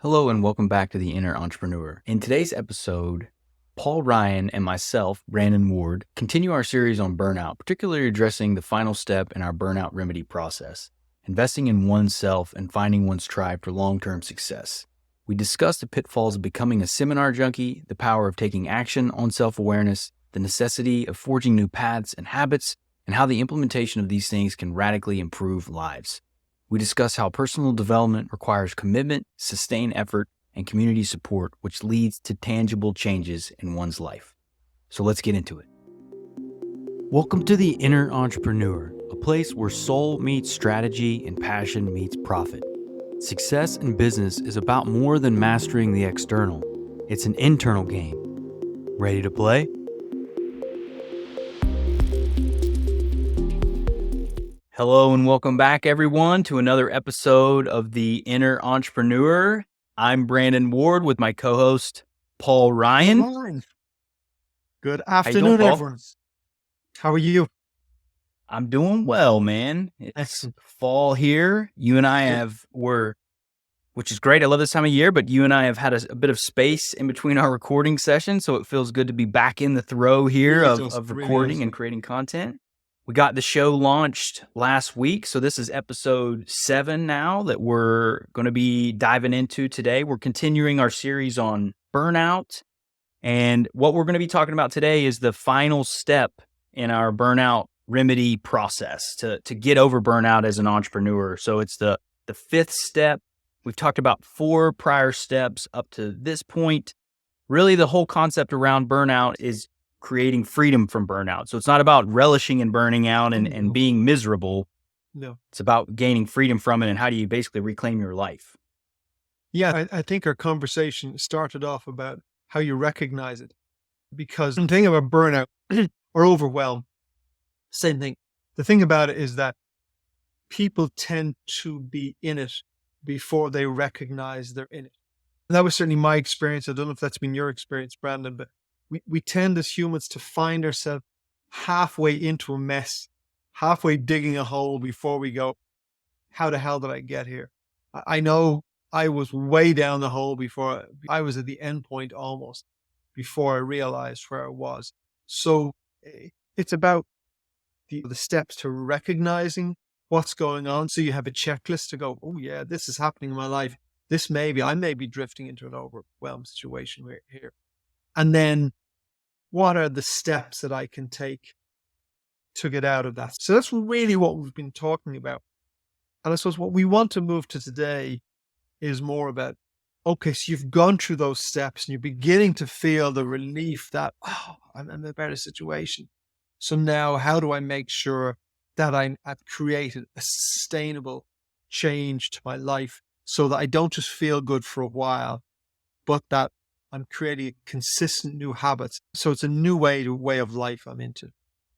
Hello and welcome back to The Inner Entrepreneur. In today's episode, Paul Ryan and myself, Brandon Ward, continue our series on burnout, particularly addressing the final step in our burnout remedy process, investing in oneself and finding one's tribe for long-term success. We discuss the pitfalls of becoming a seminar junkie, the power of taking action on self-awareness, the necessity of forging new paths and habits, and how the implementation of these things can radically improve lives. We discuss how personal development requires commitment, sustained effort, and community support, which leads to tangible changes in one's life. So let's get into it. Welcome to The Inner Entrepreneur, a place where soul meets strategy and passion meets profit. Success in business is about more than mastering the external. It's an internal game. Ready to play? Hello and welcome back, everyone, to another episode of The Inner Entrepreneur. I'm Brandon Ward with my co-host, Paul Ryan. Good How you doing, afternoon, Paul? everyone. How are you? I'm doing well, man. It's Excellent. fall here. You and I which is great. I love this time of year, but you and I have had a bit of space in between our recording sessions, so it feels good to be back in the throw here of recording and creating content. We got the show launched last week, so this is episode 7 now that we're going to be diving into today. We're continuing our series on burnout, and what we're going to be talking about today is the final step in our burnout remedy process to get over burnout as an entrepreneur. So it's the 5th step. We've talked about 4 prior steps up to this point. Really, the whole concept around burnout is creating freedom from burnout. So it's not about relishing in burning out and being miserable. No. It's about gaining freedom from it and how do you basically reclaim your life. Yeah, I think our conversation started off about how you recognize it. Because the thing about burnout or overwhelm, same thing. The thing about it is that people tend to be in it before they recognize they're in it. That was certainly my experience. I don't know if that's been your experience, Brandon, but we tend as humans to find ourselves halfway into a mess, halfway digging a hole before we go, how the hell did I get here? I know I was way down the hole before I was at the end point almost before I realized where I was. So it's about the steps to recognizing what's going on. So you have a checklist to go, oh yeah, this is happening in my life. I may be drifting into an overwhelmed situation here. And then what are the steps that I can take to get out of that? So that's really what we've been talking about. And I suppose what we want to move to today is more about, okay, so you've gone through those steps and you're beginning to feel the relief that, I'm in a better situation. So now how do I make sure that I've created a sustainable change to my life so that I don't just feel good for a while, but that I'm creating consistent new habits. So it's a new way of life I'm into.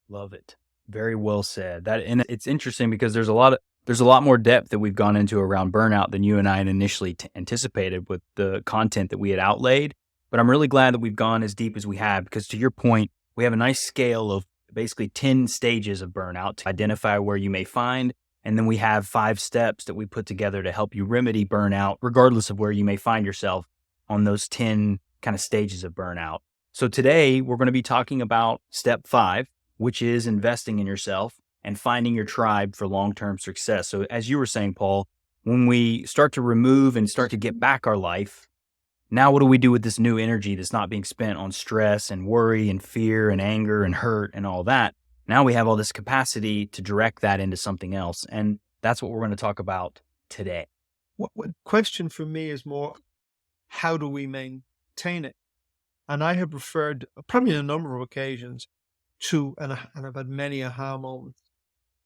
Love it. Very well said. And it's interesting because there's a lot more depth that we've gone into around burnout than you and I had initially anticipated with the content that we had outlaid. But I'm really glad that we've gone as deep as we have because to your point, we have a nice scale of basically 10 stages of burnout to identify where you may find. And then we have 5 steps that we put together to help you remedy burnout, regardless of where you may find yourself on those 10 kind of stages of burnout. So today we're going to be talking about step 5, which is investing in yourself and finding your tribe for long-term success. So as you were saying, Paul, when we start to remove and start to get back our life, now what do we do with this new energy that's not being spent on stress and worry and fear and anger and hurt and all that? Now we have all this capacity to direct that into something else. And that's what we're going to talk about today. What question for me is more, how do we maintain it? And I have referred probably on a number of occasions to, and I've had many aha moments,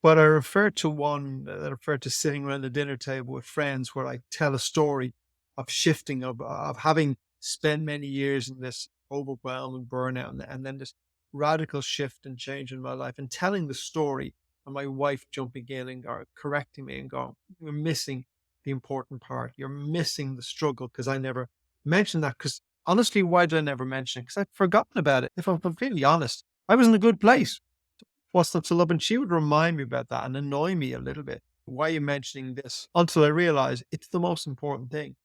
but I referred to sitting around the dinner table with friends where I tell a story of shifting, of having spent many years in this overwhelm and burnout, and then this radical shift and change in my life, and telling the story, and my wife jumping in and correcting me and going, you're missing the important part. You're missing the struggle, because I never mentioned that. Because honestly, why did I never mention it? Because I'd forgotten about it. If I'm completely honest, I was in a good place. What's not to love? And she would remind me about that and annoy me a little bit. Why are you mentioning this? Until I realized it's the most important thing.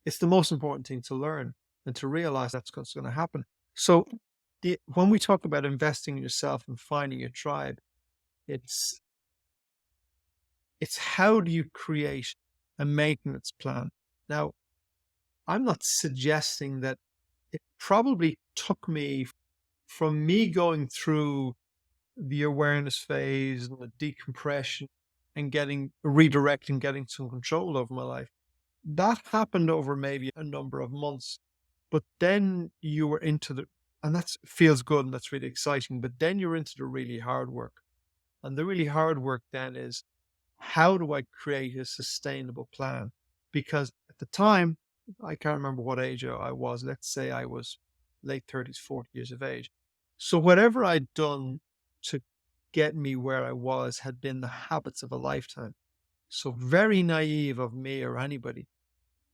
It's the most important thing to learn and to realize that's what's going to happen. So when we talk about investing in yourself and finding your tribe, it's how do you create a maintenance plan? Now, I'm not suggesting that it probably took me from me going through the awareness phase and the decompression and redirecting, getting some control over my life. That happened over maybe a number of months, but then you were and that feels good and that's really exciting, but then you're into the really hard work. And the really hard work then is, how do I create a sustainable plan? Because at the time, I can't remember what age I was. Let's say I was late 30s, 40 years of age. So whatever I'd done to get me where I was had been the habits of a lifetime. So very naive of me or anybody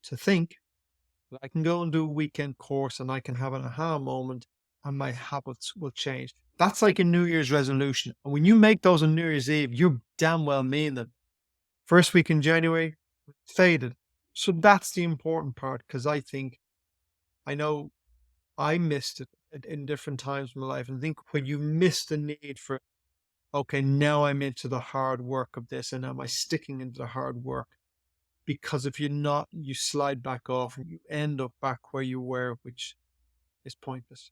to think that I can go and do a weekend course and I can have an aha moment and my habits will change. That's like a New Year's resolution. And when you make those on New Year's Eve, you damn well mean them. First week in January, faded. So that's the important part, because I know I missed it in different times of my life. And I think when you miss the need for, okay, now I'm into the hard work of this, and am I sticking into the hard work? Because if you're not, you slide back off and you end up back where you were, which is pointless.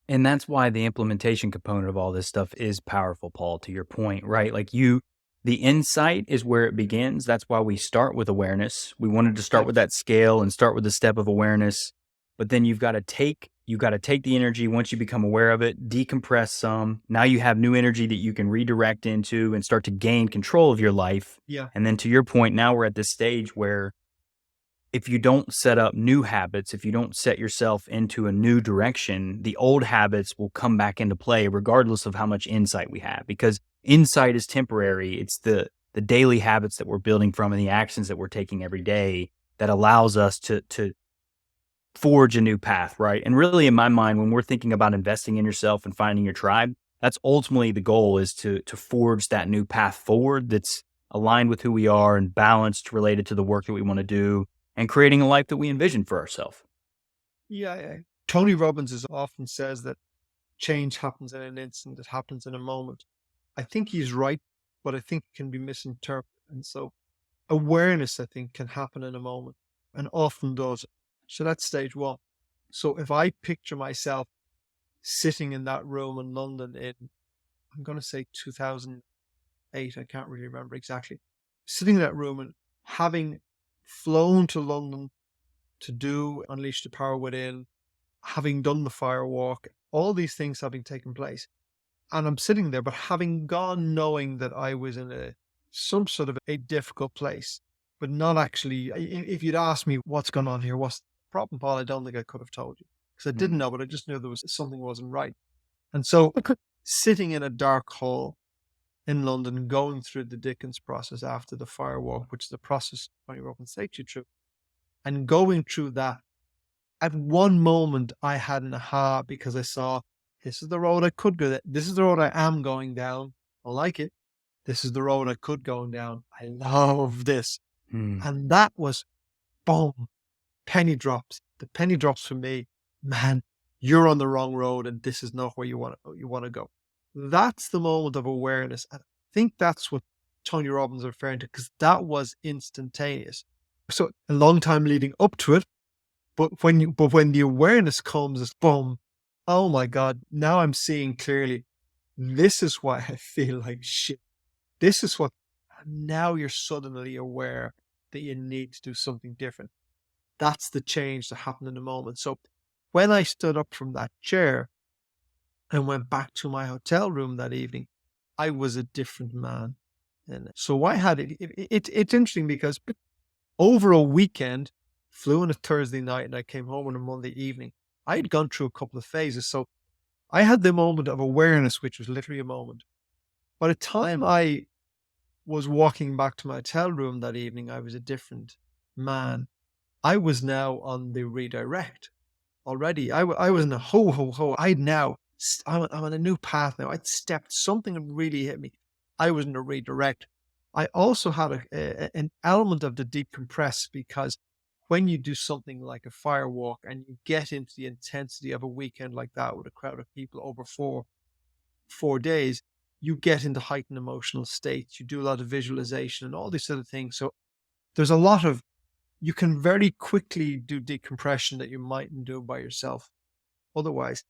And that's why the implementation component of all this stuff is powerful, Paul, to your point, right? Like the insight is where it begins. That's why we start with awareness. We wanted to start Yeah. with that scale and start with the step of awareness. But then you've got to take the energy once you become aware of it, decompress some. Now you have new energy that you can redirect into and start to gain control of your life. Yeah. And then to your point, now we're at this stage where if you don't set up new habits, if you don't set yourself into a new direction, the old habits will come back into play regardless of how much insight we have, because insight is temporary. It's the daily habits that we're building from and the actions that we're taking every day that allows us to forge a new path, right? And really, in my mind, when we're thinking about investing in yourself and finding your tribe, that's ultimately the goal, is to forge that new path forward that's aligned with who we are and balanced related to the work that we want to do, and creating a life that we envision for ourselves. Yeah. Tony Robbins often says that change happens in an instant, it happens in a moment. I think he's right, but I think it can be misinterpreted. And so awareness, I think, can happen in a moment, and often does. So that's stage one. So if I picture myself sitting in that room in London in, I'm going to say 2008, I can't really remember exactly, sitting in that room and having flown to London to do Unleash the Power Within, having done the fire walk, all these things having taken place. And I'm sitting there, but having gone knowing that I was in some sort of a difficult place, but not actually. If you'd asked me what's going on here, what's the problem, Paul, I don't think I could have told you, because I didn't know, but I just knew there was something wasn't right. And so sitting in a dark hole in London, going through the Dickens process after the fire walk, which is the process Tony Robbins takes you through, and going through that, at one moment I had an aha, because I saw, this is the road I could go. This is the road I am going down. I like it. This is the road I could go down. I love this. And that was, boom, penny drops. The penny drops for me. Man, you're on the wrong road, and this is not where you want to go. That's the moment of awareness. And I think that's what Tony Robbins is referring to, because that was instantaneous. So a long time leading up to it, but when the awareness comes, it's boom. Oh my God, now I'm seeing clearly. This is why I feel like shit. This is what, now you're suddenly aware that you need to do something different. That's the change that happened in the moment. So when I stood up from that chair and went back to my hotel room that evening, I was a different man. And so I had it's interesting, because over a weekend, flew on a Thursday night and I came home on a Monday evening. I had gone through a couple of phases. So I had the moment of awareness, which was literally a moment. By the time I was walking back to my hotel room that evening, I was a different man. I was now on the redirect already. I was in a ho. I'm on a new path now. I'd stepped, something had really hit me. I was in a redirect. I also had an element of the decompress, because when you do something like a fire walk and you get into the intensity of a weekend like that with a crowd of people over 4 days, you get into heightened emotional states. You do a lot of visualization and all these sort of things. So there's a lot of, you can very quickly do decompression that you mightn't do by yourself otherwise.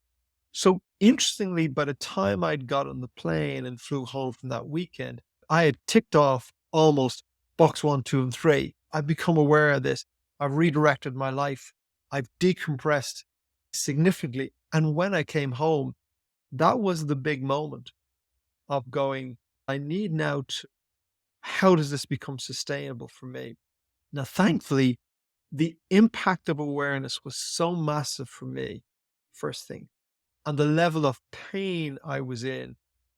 So interestingly, by the time I'd got on the plane and flew home from that weekend, I had ticked off almost box 1, 2, and 3. I've become aware of this. I've redirected my life. I've decompressed significantly. And when I came home, that was the big moment of going, I need now to, how does this become sustainable for me? Now, thankfully, the impact of awareness was so massive for me, first thing. And the level of pain I was in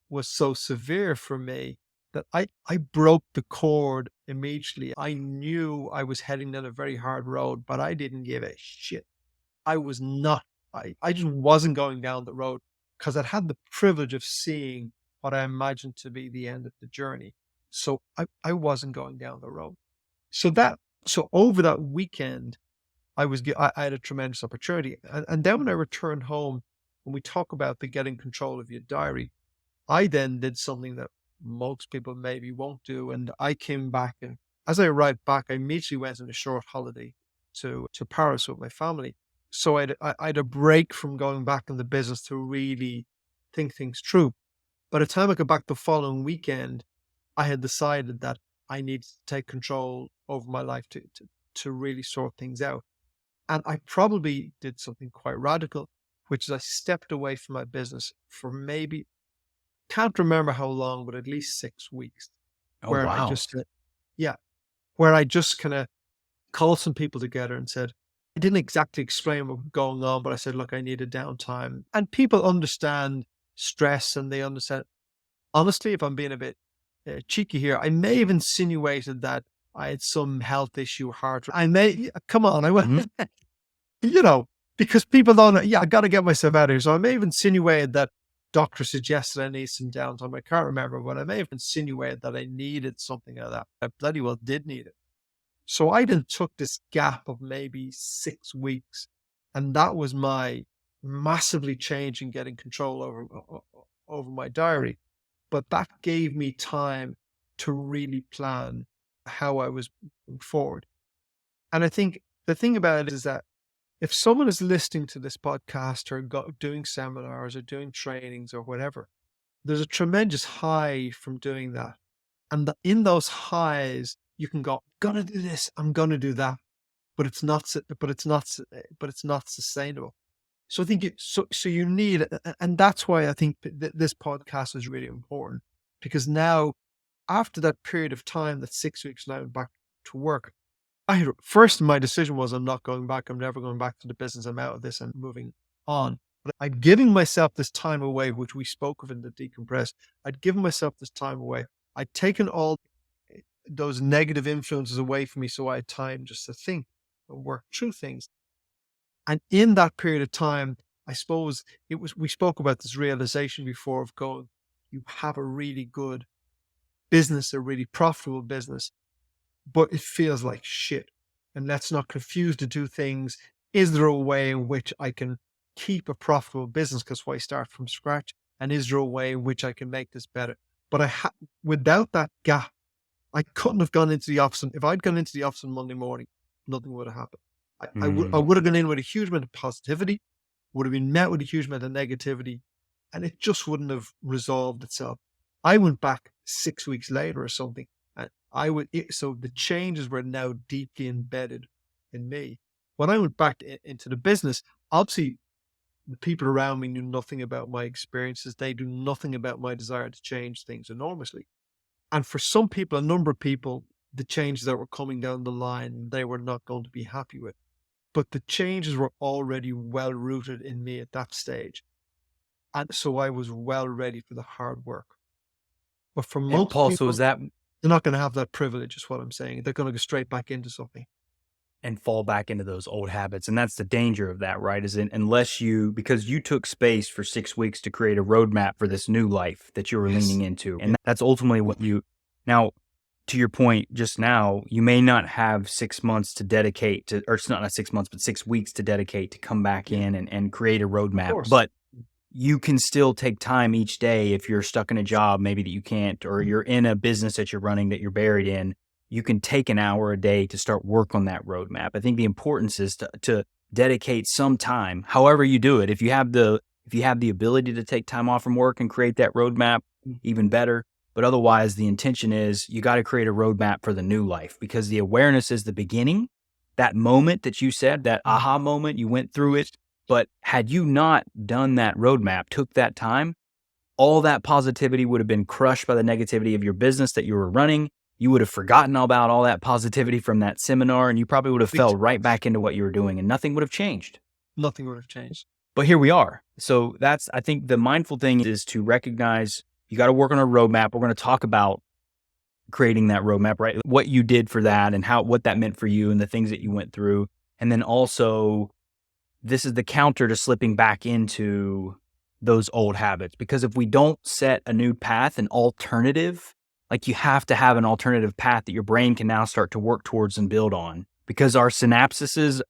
was so severe for me that I broke the cord immediately. I knew I was heading down a very hard road, but I didn't give a shit. I was not, I just wasn't going down the road because I'd had the privilege of seeing what I imagined to be the end of the journey. So I wasn't going down the road. So over that weekend, I had a tremendous opportunity. And then when I returned home, when we talk about the getting control of your diary, I then did something that most people maybe won't do. And I came back, and as I arrived back, I immediately went on a short holiday to Paris with my family. So I had a break from going back in the business to really think things through. By the time I got back the following weekend, I had decided that I needed to take control over my life to really sort things out. And I probably did something quite radical, which is I stepped away from my business for maybe, can't remember how long, but at least 6 weeks. Oh, Where I wow. just, where I just kind of called some people together and said, I didn't exactly explain what was going on, but I said, look, I need a downtime. And people understand stress and they understand. Honestly, if I'm being a bit cheeky here, I may have insinuated that I had some health issue, come on, I went, Mhm. because people don't know, I got to get myself out of here. So I may have insinuated that doctor suggested I need some downtime. I can't remember, but I may have insinuated that I needed something like that. I bloody well did need it. So I then took this gap of maybe 6 weeks, and that was my massively change in getting control over my diary. But that gave me time to really plan how I was moving forward. And I think the thing about it is that if someone is listening to this podcast or doing seminars or doing trainings or whatever, there's a tremendous high from doing that. And in those highs, you can go, I'm gonna do this, I'm gonna do that, but it's not sustainable. So I think so you need, and that's why I think this podcast is really important, because now after that period of time, that 6 weeks, now I'm back to work. First, my decision was I'm not going back. I'm never going back to the business. I'm out of this and moving on. But I'd given myself this time away, which we spoke of in the decompress. I'd given myself this time away. I'd taken all those negative influences away from me, so I had time just to think and work through things. And in that period of time, I suppose we spoke about this realization before of going, you have a really good business, a really profitable business, but it feels like shit. And let's not confuse the two things. Is there a way in which I can keep a profitable business? Because why start from scratch? And is there a way in which I can make this better? But without that gap, I couldn't have gone into the office. If I'd gone into the office on Monday morning, nothing would have happened. I would have gone in with a huge amount of positivity, would have been met with a huge amount of negativity, and it just wouldn't have resolved itself. I went back 6 weeks later or something, and so the changes were now deeply embedded in me. When I went back into the business, obviously the people around me knew nothing about my experiences. They knew nothing about my desire to change things enormously. And for some people, a number of people, the changes that were coming down the line, they were not going to be happy with. But the changes were already well rooted in me at that stage. And so I was well ready for the hard work. But for And most Paul, so people, is that they're not going to have that privilege, is what I'm saying. They're going to go straight back into something. and fall back into those old habits. And that's the danger of that, right? Because you took space for 6 weeks to create a roadmap for this new life that you were Yes. leaning into. And that's ultimately what now, to your point just now, you may not have 6 months to dedicate to, or it's not 6 months, but 6 weeks to dedicate to come back Yeah, in and create a of roadmap. course. But you can still take time each day if you're stuck in a job, maybe that you can't, or you're in a business that you're running that you're buried in. You can take an hour a day to start work on that roadmap. I think the importance is to dedicate some time, however you do it. If you have the ability to take time off from work and create that roadmap, even better. But otherwise, the intention is you got to create a roadmap for the new life, because the awareness is the beginning. That moment that you said, that aha moment, you went through it. But had you not done that roadmap, took that time, all that positivity would have been crushed by the negativity of your business that you were running. You would have forgotten about all that positivity from that seminar, and you probably would have Big fell time. right back into what you were doing, and nothing would have changed. Nothing would have changed. But here we are. So I think the mindful thing is to recognize you got to work on a roadmap. We're going to talk about creating that roadmap, right? What you did for that and what that meant for you and the things that you went through. And then also, this is the counter to slipping back into those old habits. Because if we don't set a new path, an alternative, like you have to have an alternative path that your brain can now start to work towards and build on, because our synapses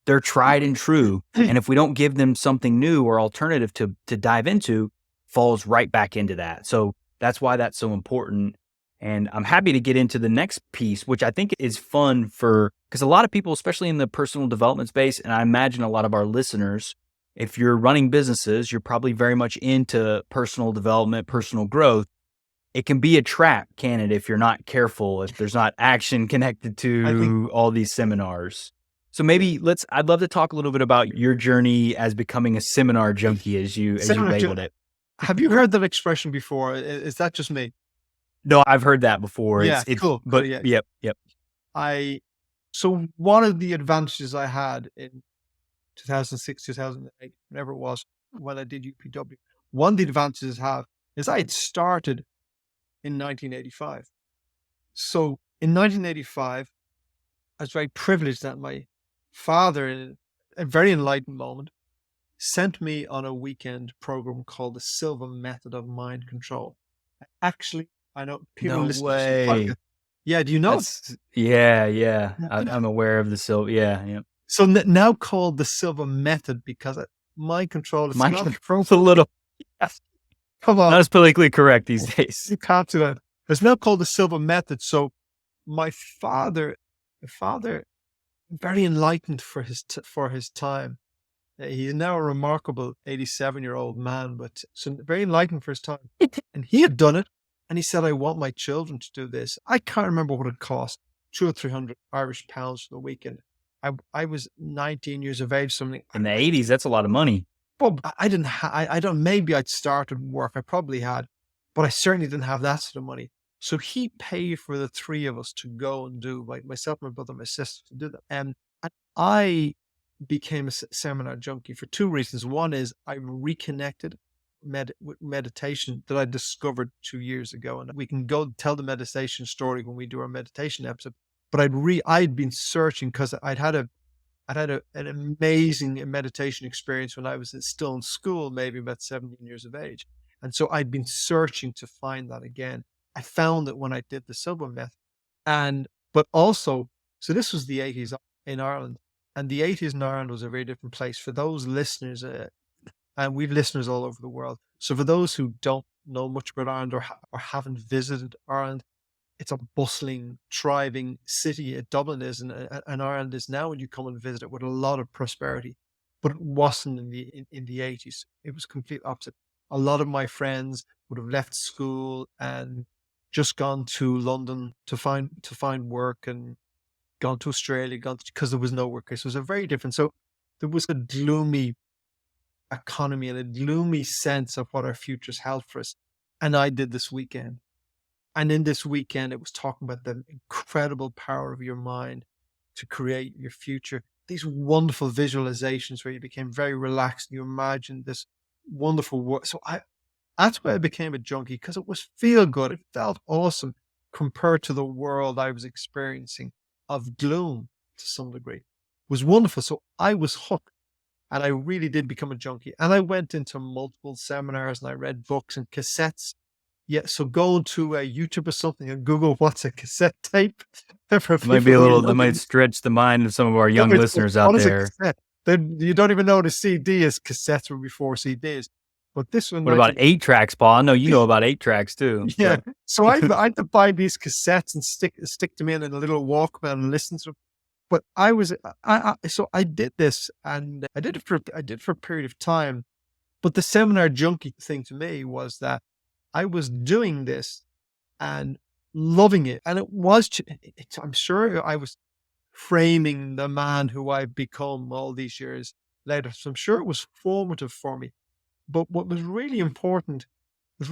they're tried and true. And if we don't give them something new or alternative to dive into, falls right back into that. So that's why that's so important. And I'm happy to get into the next piece, which I think is fun because a lot of people, especially in the personal development space, and I imagine a lot of our listeners, if you're running businesses, you're probably very much into personal development, personal growth. It can be a trap, can it, if you're not careful, if there's not action connected to all these seminars. So maybe I'd love to talk a little bit about your journey as becoming a seminar junkie, as you labeled it. Have you heard that expression before? Is that just me? No, I've heard that before. Yeah, It's cool. But Yeah. yep. So one of the advantages I had in 2006, 2008, whatever it was, when I did UPW, one of the advantages I have is I had started in 1985. So in 1985, I was very privileged that my father, in a very enlightened moment, sent me on a weekend program called the Silva Method of Mind Control. Actually, I know people No listen to this way. podcast. Yeah, do you know? Yeah. I'm aware of the Silva. Yeah. So now called the Silva Method because mind control is Mind not control's a little come on. not as politically correct these days. You can't do that. It's now called the Silva Method. So my father, very enlightened for his time. He's now a remarkable 87-year-old man, but so very enlightened for his time. And he had done it, and he said, "I want my children to do this." I can't remember what it cost, 200 or 300 Irish pounds for the weekend. I was 19 years of age, something. In the 80s, that's a lot of money. Well, I didn't. I don't. Maybe I'd started work. I probably had, but I certainly didn't have that sort of money. So he paid for the three of us to go and do, like myself, my brother, my sister, to do that. And I became a seminar junkie for two reasons. One is I reconnected with meditation that I discovered 2 years ago, and we can go tell the meditation story when we do our meditation episode. But I'd been searching because I'd had an amazing meditation experience when I was still in school, maybe about 17 years of age. And so I'd been searching to find that again. I found it when I did the Silva Method. But also, so this was the 80s in Ireland. And the 80s in Ireland was a very different place. For those listeners, and we've listeners all over the world. So for those who don't know much about Ireland or haven't visited Ireland, it's a bustling, thriving city. Dublin is, and Ireland is now when you come and visit it with a lot of prosperity. But it wasn't in the 80s. It was complete opposite. A lot of my friends would have left school and just gone to London to find work, and gone to Australia, because there was no work. So it was a very different. So there was a gloomy economy and a gloomy sense of what our futures held for us. And I did this weekend. And in this weekend, it was talking about the incredible power of your mind to create your future. These wonderful visualizations where you became very relaxed and you imagined this wonderful world. So that's why I became a junkie, because it was feel good. It felt awesome compared to the world I was experiencing of gloom to some degree. It was wonderful. So I was hooked, and I really did become a junkie. And I went into multiple seminars and I read books and cassettes. Yeah, so go to YouTube or something and Google what's a cassette tape for It might be people a who little, are that might looking. stretch the mind of some of our young listeners out What is a there. cassette? Then you don't even know the CD is. Cassettes were before CDs, but this one What might about be. 8 tracks, Paul? I know you know about 8 tracks too, Yeah. but So I had to buy these cassettes and stick them in a little Walkman and listen to them. But so I did this, and I did it for a period of time. But the seminar junkie thing to me was that I was doing this and loving it, and it was. I'm sure I was framing the man who I've become all these years later. So I'm sure it was formative for me. But what was really important was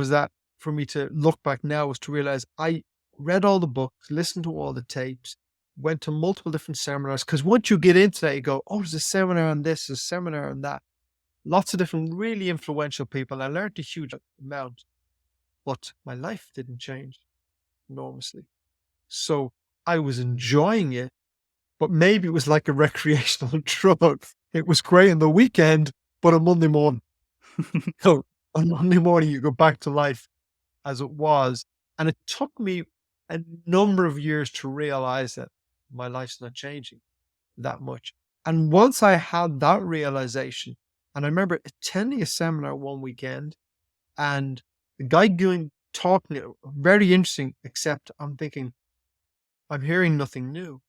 that for me to look back now was to realize I read all the books, listened to all the tapes, went to multiple different seminars. Because once you get into that, you go, oh, there's a seminar on this, there's a seminar on that. Lots of different really influential people. I learned a huge amount, but my life didn't change enormously. So I was enjoying it, but maybe it was like a recreational drug. It was great on the weekend, but on Monday morning, so on Monday morning, you go back to life as it was. And it took me a number of years to realize that my life's not changing that much. And once I had that realization, and I remember attending a seminar one weekend, and the guy talking, very interesting, except I'm thinking, I'm hearing nothing new.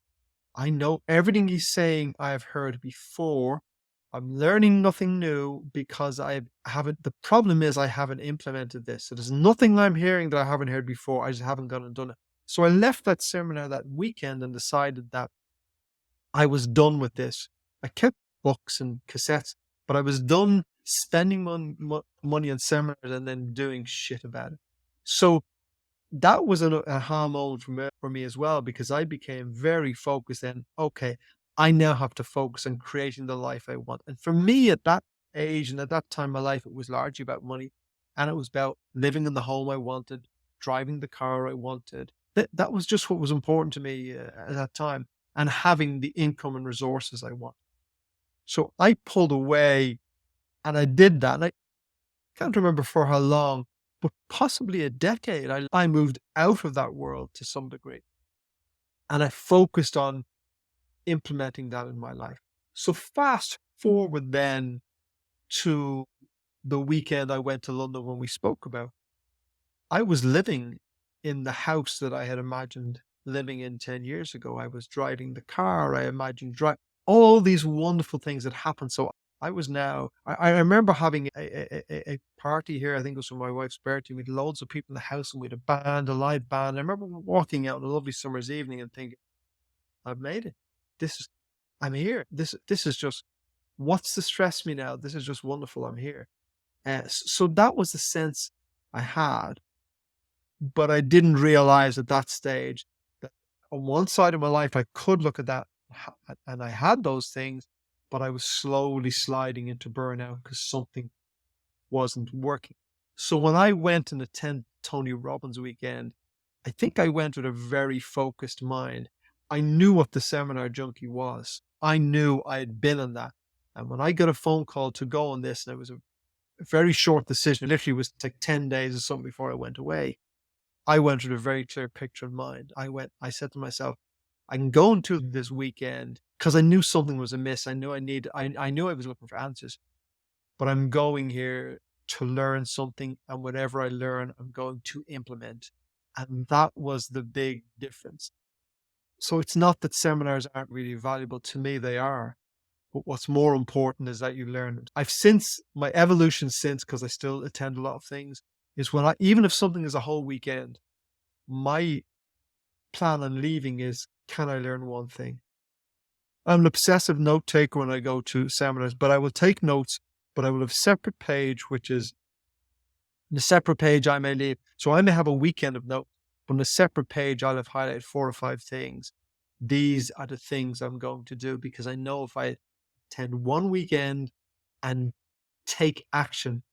I know everything he's saying I have heard before. I'm learning nothing new because I haven't. The problem is I haven't implemented this. So there's nothing I'm hearing that I haven't heard before. I just haven't gone and done it. So I left that seminar that weekend and decided that I was done with this. I kept books and cassettes, but I was done spending money on seminars and then doing shit about it. So that was an aha moment for me as well, because I became very focused and okay, I now have to focus on creating the life I want. And for me at that age and at that time in my life, it was largely about money, and it was about living in the home I wanted, driving the car I wanted. That was just what was important to me at that time, and having the income and resources I want. So I pulled away and I did that. And I can't remember for how long, but possibly a decade. I moved out of that world to some degree, and I focused on implementing that in my life. So fast forward then to the weekend I went to London when we spoke about. I was living in the house that I had imagined living in 10 years ago. I was driving the car. I imagined all these wonderful things that happened. So I was now, I remember having a party here. I think it was for my wife's birthday. We had loads of people in the house and we had a band, a live band. I remember walking out on a lovely summer's evening and thinking, I've made it. I'm here. This is just, what's to stress me now? This is just wonderful. I'm here. So that was the sense I had, but I didn't realize at that stage that on one side of my life, I could look at that and I had those things, but I was slowly sliding into burnout because something wasn't working. So when I went and attended Tony Robbins weekend, I think I went with a very focused mind. I knew what the seminar junkie was. I knew I had been in that. And when I got a phone call to go on this, and it was a very short decision, it literally was like 10 days or something before I went away, I went with a very clear picture in mind. I said to myself, I can go into this weekend because I knew something was amiss. I knew I was looking for answers, but I'm going here to learn something, and whatever I learn, I'm going to implement. And that was the big difference. So it's not that seminars aren't really valuable. To me, they are. But what's more important is that you learn. My evolution since, because I still attend a lot of things, is even if something is a whole weekend, my plan on leaving is, can I learn one thing? I'm an obsessive note taker when I go to seminars, but I will take notes, but I will have a separate page, which is the separate page I may leave. So I may have a weekend of notes, but on a separate page, I'll have highlighted 4 or 5 things. These are the things I'm going to do, because I know if I attend one weekend and take action,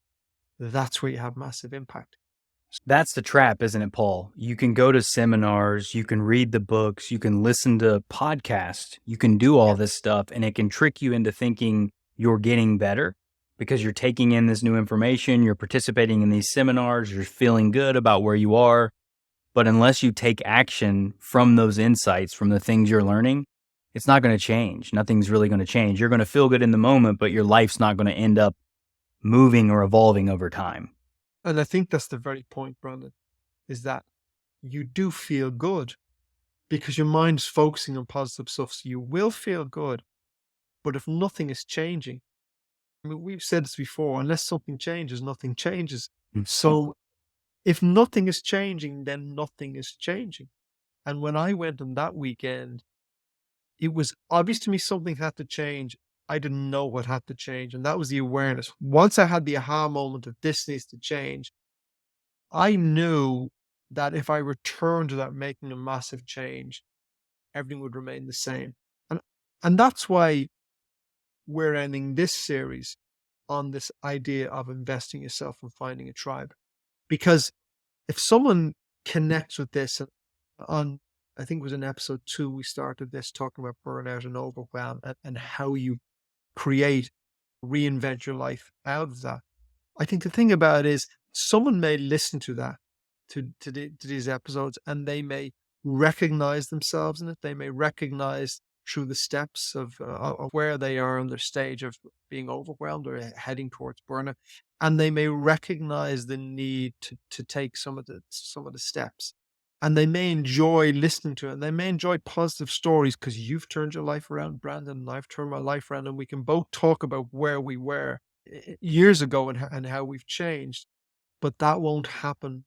that's where you have massive impact. That's the trap, isn't it, Paul? You can go to seminars, you can read the books, you can listen to podcasts, you can do all this stuff, and it can trick you into thinking you're getting better. because you're taking in this new information, you're participating in these seminars, you're feeling good about where you are. But unless you take action from those insights, from the things you're learning, it's not going to change. Nothing's really going to change. You're going to feel good in the moment, but your life's not going to end up moving or evolving over time. And I think that's the very point, Brandon, is that you do feel good because your mind's focusing on positive stuff. So you will feel good. But if nothing is changing, I mean, we've said this before, unless something changes, nothing changes. So if nothing is changing, then nothing is changing. And when I went on that weekend, it was obvious to me something had to change. I didn't know what had to change. And that was the awareness. Once I had the aha moment of this needs to change, I knew that if I returned to that making a massive change, everything would remain the same. And that's why we're ending this series on this idea of investing yourself and finding a tribe. Because if someone connects with this on, I think it was in episode 2, we started this talking about burnout and overwhelm and how you reinvent your life out of that. I think the thing about it is someone may listen to that, to these episodes, and they may recognize themselves in it. They may recognize through the steps of where they are on their stage of being overwhelmed or heading towards burnout, and they may recognize the need to take some of the steps, and they may enjoy listening to it. And they may enjoy positive stories because you've turned your life around, Brandon, and I've turned my life around, and we can both talk about where we were years ago and how we've changed. But that won't happen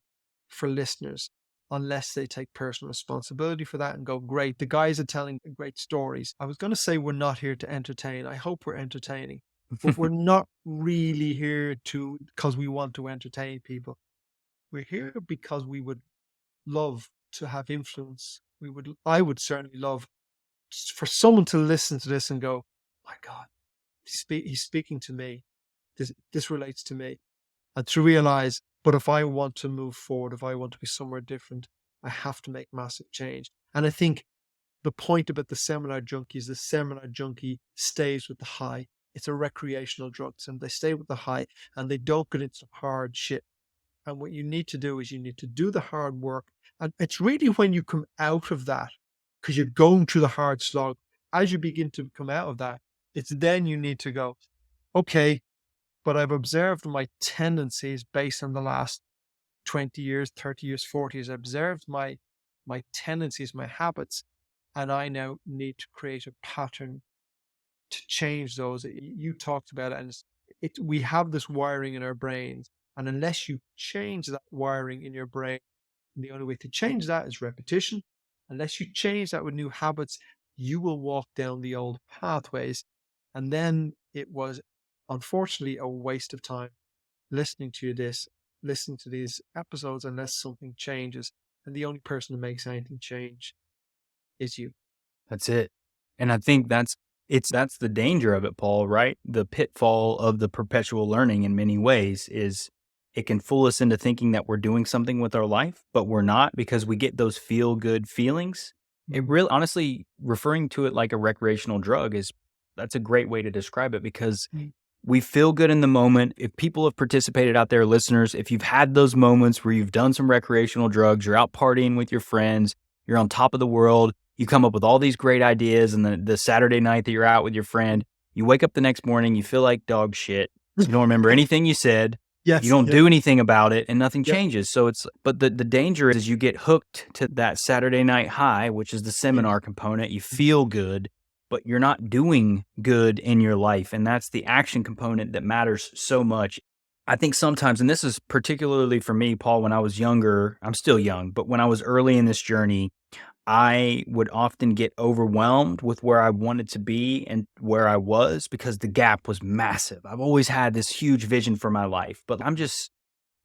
for listeners unless they take personal responsibility for that and go, great, the guys are telling great stories. I was going to say we're not here to entertain. I hope we're entertaining, but we're not really here because we want to entertain people. We're here because we would love to have influence. I would certainly love for someone to listen to this and go, my God, he's speaking to me. This relates to me. And to realize, but if I want to move forward, if I want to be somewhere different, I have to make massive change. And I think the point about the seminar junkie is the seminar junkie stays with the high. It's a recreational drug. And they stay with the high and they don't get into hard shit. And what you need to do is you need to do the hard work. And it's really when you come out of that, because you're going through the hard slog, as you begin to come out of that, it's then you need to go, okay, but I've observed my tendencies based on the last 20 years, 30 years, 40 years. I've observed my tendencies, my habits, and I now need to create a pattern to change those. You talked about it, and we have this wiring in our brains, and unless you change that wiring in your brain, the only way to change that is repetition. Unless you change that with new habits, you will walk down the old pathways, and then it was unfortunately a waste of time listening to these episodes unless something changes. And the only person who makes anything change is you. That's it. And I think that's the danger of it, Paul, right? The pitfall of the perpetual learning in many ways is it can fool us into thinking that we're doing something with our life, but we're not, because we get those feel good feelings. It really, honestly, referring to it like a recreational drug that's a great way to describe it, because we feel good in the moment. If people have participated out there, listeners, if you've had those moments where you've done some recreational drugs, you're out partying with your friends, you're on top of the world, you come up with all these great ideas, and the Saturday night that you're out with your friend, you wake up the next morning, you feel like dog shit. You don't remember anything you said. Yes, you don't do anything about it, and nothing Yep. changes. But the danger is you get hooked to that Saturday night high, which is the seminar component. You feel good, but you're not doing good in your life. And that's the action component that matters so much. I think sometimes, and this is particularly for me, Paul, when I was younger, I'm still young, but when I was early in this journey, I would often get overwhelmed with where I wanted to be and where I was, because the gap was massive. I've always had this huge vision for my life, but I'm just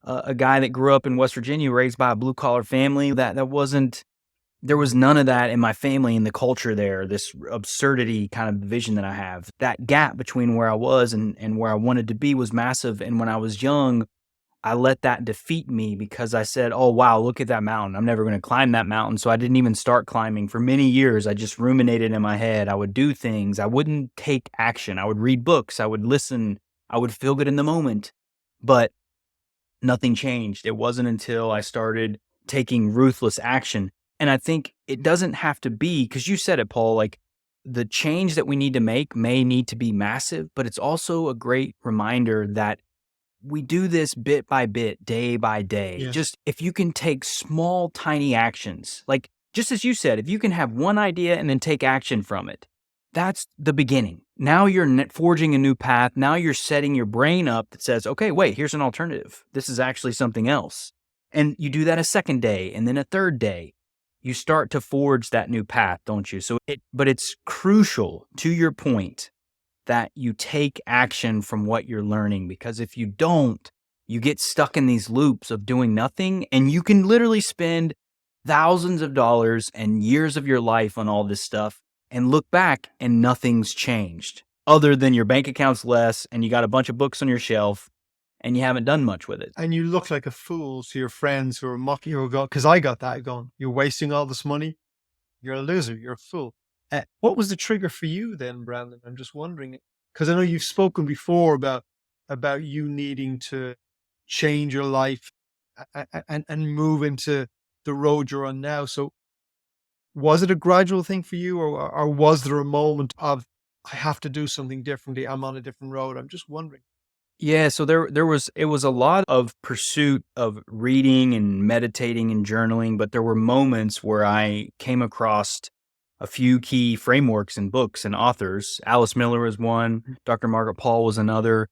a guy that grew up in West Virginia, raised by a blue collar family. There was none of that in my family and the culture there, this absurdity kind of vision that I have. That gap between where I was and where I wanted to be was massive. And when I was young, I let that defeat me because I said, oh, wow, look at that mountain. I'm never going to climb that mountain. So I didn't even start climbing. For many years, I just ruminated in my head. I would do things. I wouldn't take action. I would read books. I would listen I would feel good in the moment, but nothing changed. It wasn't until I started taking ruthless action. And I think it doesn't have to be, because you said it, Paul, like the change that we need to make may need to be massive, but it's also a great reminder that we do this bit by bit, day by day. Yes. Just if you can take small, tiny actions, like just as you said, if you can have one idea and then take action from it, that's the beginning. Now you're forging a new path. Now you're setting your brain up that says, okay, wait, here's an alternative. This is actually something else. And you do that a second day and then a third day. You start to forge that new path, don't you? But it's crucial, to your point, that you take action from what you're learning, because if you don't, you get stuck in these loops of doing nothing, and you can literally spend thousands of dollars and years of your life on all this stuff and look back and nothing's changed other than your bank account's less and you got a bunch of books on your shelf and you haven't done much with it. And you look like a fool to your friends who are mocking you, because I got that going. You're wasting all this money. You're a loser. You're a fool. What was the trigger for you then, Brandon? I'm just wondering, because I know you've spoken before about you needing to change your life and move into the road you're on now. So was it a gradual thing for you, or was there a moment of, I have to do something differently, I'm on a different road? I'm just wondering. Yeah, so it was a lot of pursuit of reading and meditating and journaling, but there were moments where I came across a few key frameworks and books and authors. Alice Miller was one, Dr. Margaret Paul was another,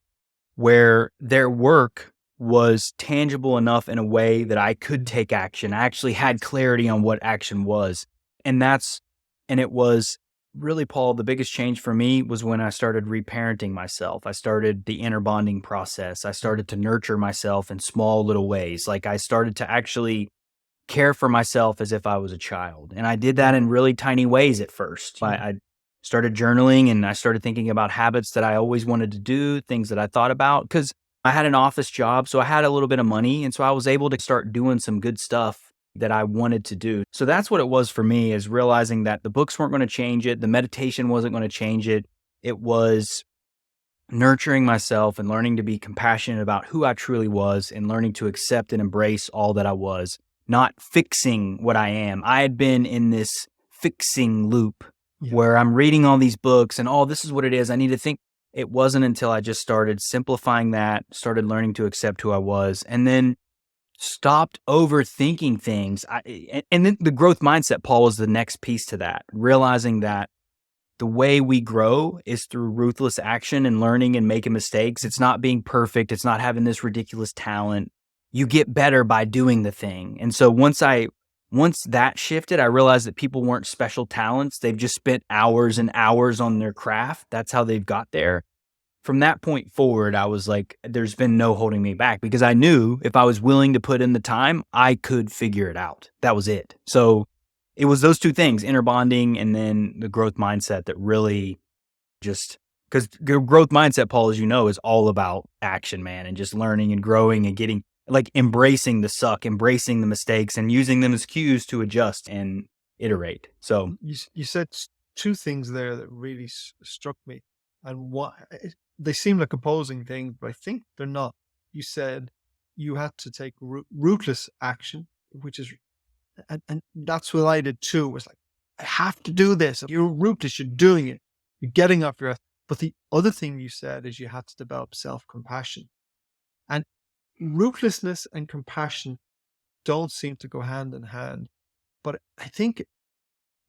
where their work was tangible enough in a way that I could take action. I actually had clarity on what action was. And it was really, Paul, the biggest change for me was when I started reparenting myself. I started the inner bonding process. I started to nurture myself in small little ways. Like I started to actually care for myself as if I was a child. And I did that in really tiny ways at first. I started journaling and I started thinking about habits that I always wanted to do, things that I thought about, because I had an office job. So I had a little bit of money. And so I was able to start doing some good stuff that I wanted to do. So that's what it was for me, is realizing that the books weren't going to change it. The meditation wasn't going to change it. It was nurturing myself and learning to be compassionate about who I truly was and learning to accept and embrace all that I was, not fixing what I am. I had been in this fixing loop where I'm reading all these books and, oh, this is what it is. I need to think. It wasn't until I just started simplifying that, started learning to accept who I was, and then stopped overthinking things. And then the growth mindset, Paul, is the next piece to that, realizing that the way we grow is through ruthless action and learning and making mistakes. It's not being perfect. It's not having this ridiculous talent. You get better by doing the thing. And so once that shifted, I realized that people weren't special talents. They've just spent hours and hours on their craft. That's how they've got there. From that point forward, I was like, there's been no holding me back, because I knew if I was willing to put in the time, I could figure it out. That was it. So it was those two things, inner bonding and then the growth mindset, that really just, because growth mindset, Paul, as you know, is all about action, man, and just learning and growing and getting, like, embracing the suck, embracing the mistakes and using them as cues to adjust and iterate. So You said two things there that really struck me. And they seem like opposing things, but I think they're not. You said you had to take ruthless action, which is, and that's what I did too. Was like, I have to do this. You're ruthless. You're doing it. You're getting off your ass. But the other thing you said is you had to develop self-compassion. And ruthlessness and compassion don't seem to go hand in hand. But I think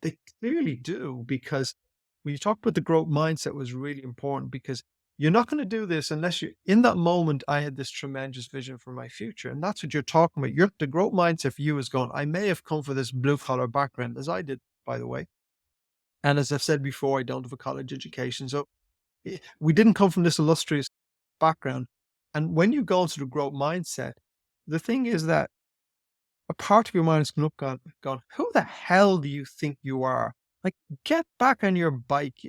they clearly do, because when you talk about the growth mindset, was really important, because you're not going to do this unless you, in that moment, I had this tremendous vision for my future. And that's what you're talking about. The growth mindset for you is going, I may have come from this blue collar background, as I did, by the way. And as I've said before, I don't have a college education. So we didn't come from this illustrious background. And when you go into the growth mindset, the thing is that a part of your mind is going, who the hell do you think you are? Like, get back on your bike.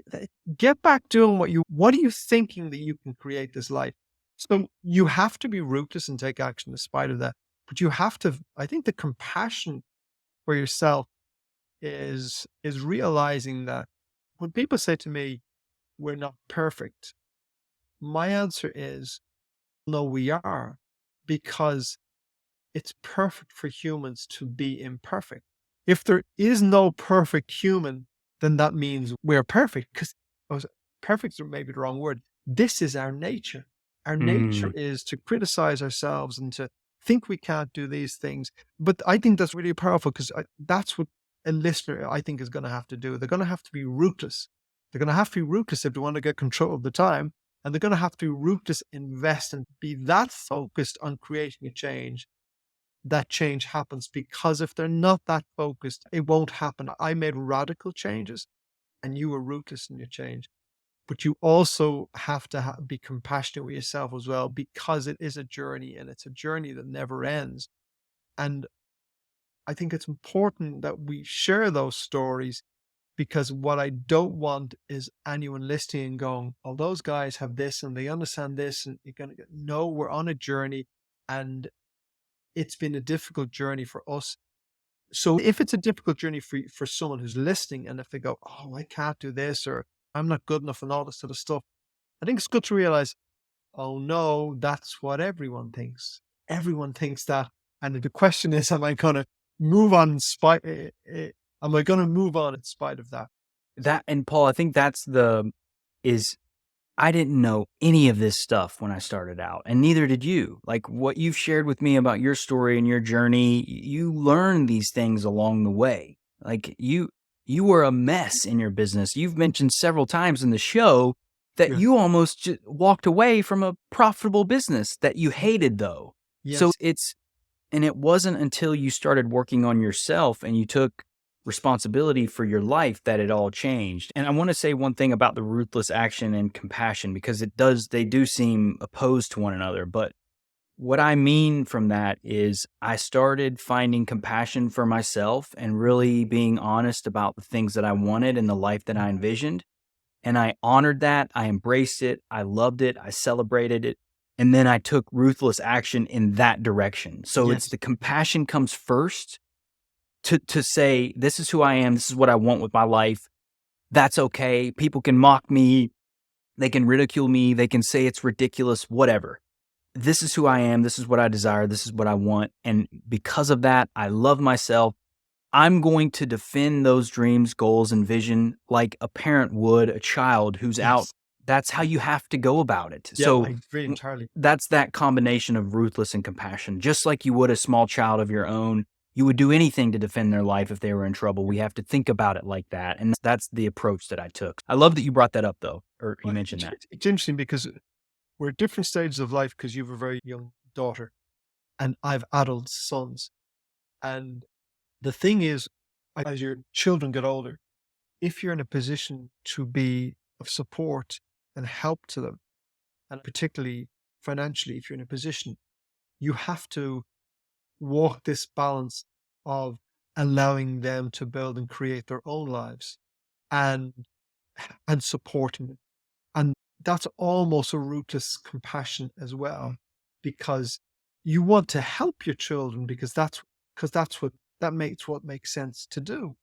Get back doing what are you thinking that you can create this life? So you have to be ruthless and take action despite of that. But you have to, I think the compassion for yourself is realizing that when people say to me, we're not perfect, My answer is no, we are, because it's perfect for humans to be imperfect. If there is no perfect human, then that means we're perfect, because perfect is maybe the wrong word. This is our nature. Our nature Mm, is to criticize ourselves and to think we can't do these things. But I think that's really powerful, because that's what a listener, I think, is going to have to do. They're going to have to be ruthless. They're going to have to be ruthless if they want to get control of the time. And they're going to have to ruthless invest and be that focused on creating a change that change happens. Because if they're not that focused, it won't happen. I made radical changes and you were ruthless in your change. But you also have to be compassionate with yourself as well, because it is a journey and it's a journey that never ends. And I think it's important that we share those stories, because what I don't want is anyone listening and going, oh, those guys have this and they understand this. And you're going to get, no, we're on a journey, and it's been a difficult journey for us. So if it's a difficult journey for someone who's listening, and if they go, oh, I can't do this, or I'm not good enough and all this sort of stuff, I think it's good to realize, oh no, that's what everyone thinks. Everyone thinks that. And the question is, am I going to move on in spite, am I going to move on in spite of that? that and Paul, I think that's is I didn't know any of this stuff when I started out, and neither did you. Like what you've shared with me about your story and your journey, you learn these things along the way. Like you were a mess in your business. You've mentioned several times in the show that Yeah. you almost walked away from a profitable business that you hated though. So Yes. and it wasn't until you started working on yourself and you took responsibility for your life that it all changed. And I want to say one thing about the ruthless action and compassion, because they do seem opposed to one another. But what I mean from that is I started finding compassion for myself and really being honest about the things that I wanted and the life that I envisioned. And I honored that. I embraced it. I loved it. I celebrated it. And then I took ruthless action in that direction. So it's Yes. the compassion comes first to say, this is who I am. This is what I want with my life. That's okay. People can mock me. They can ridicule me. They can say it's ridiculous, whatever. This is who I am. This is what I desire. This is what I want. And because of that, I love myself. I'm going to defend those dreams, goals, and vision like a parent would a child who's out. Yes. That's how you have to go about it. Yeah, So I agree entirely. that's that combination of ruthless and compassion. Just like you would a small child of your own, you would do anything to defend their life if they were in trouble. We have to think about it like that. And that's the approach that I took. I love that you brought that up, though, or you Well, mentioned that. it's interesting because we're at different stages of life, because you have a very young daughter and I've adult sons. And the thing is, as your children get older, if you're in a position to be of support and help to them, and particularly financially, if you're in a position, you have to walk this balance of allowing them to build and create their own lives, and supporting them. And that's almost a ruthless compassion as well, because you want to help your children, because that's what makes sense to do,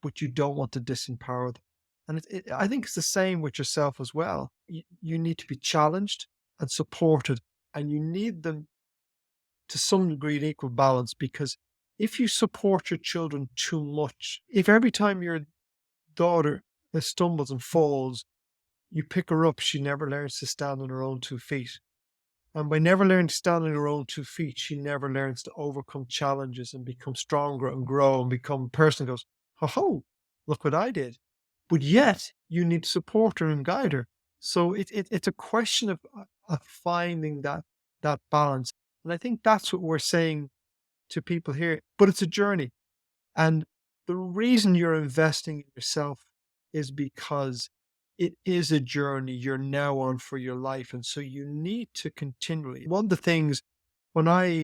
but you don't want to disempower them. And I think it's the same with yourself as well. You need to be challenged and supported, and you need them to some degree in equal balance, because if you support your children too much, if every time your daughter stumbles and falls, you pick her up, she never learns to stand on her own 2 feet. And by never learning to stand on her own 2 feet, she never learns to overcome challenges and become stronger and grow and become a person who goes, oh, look what I did. But yet, you need to support her and guide her. So it's a question of finding that balance. And I think that's what we're saying to people here. But it's a journey. And the reason you're investing in yourself is because it is a journey you're now on for your life. And so you need to continually. One of the things, when I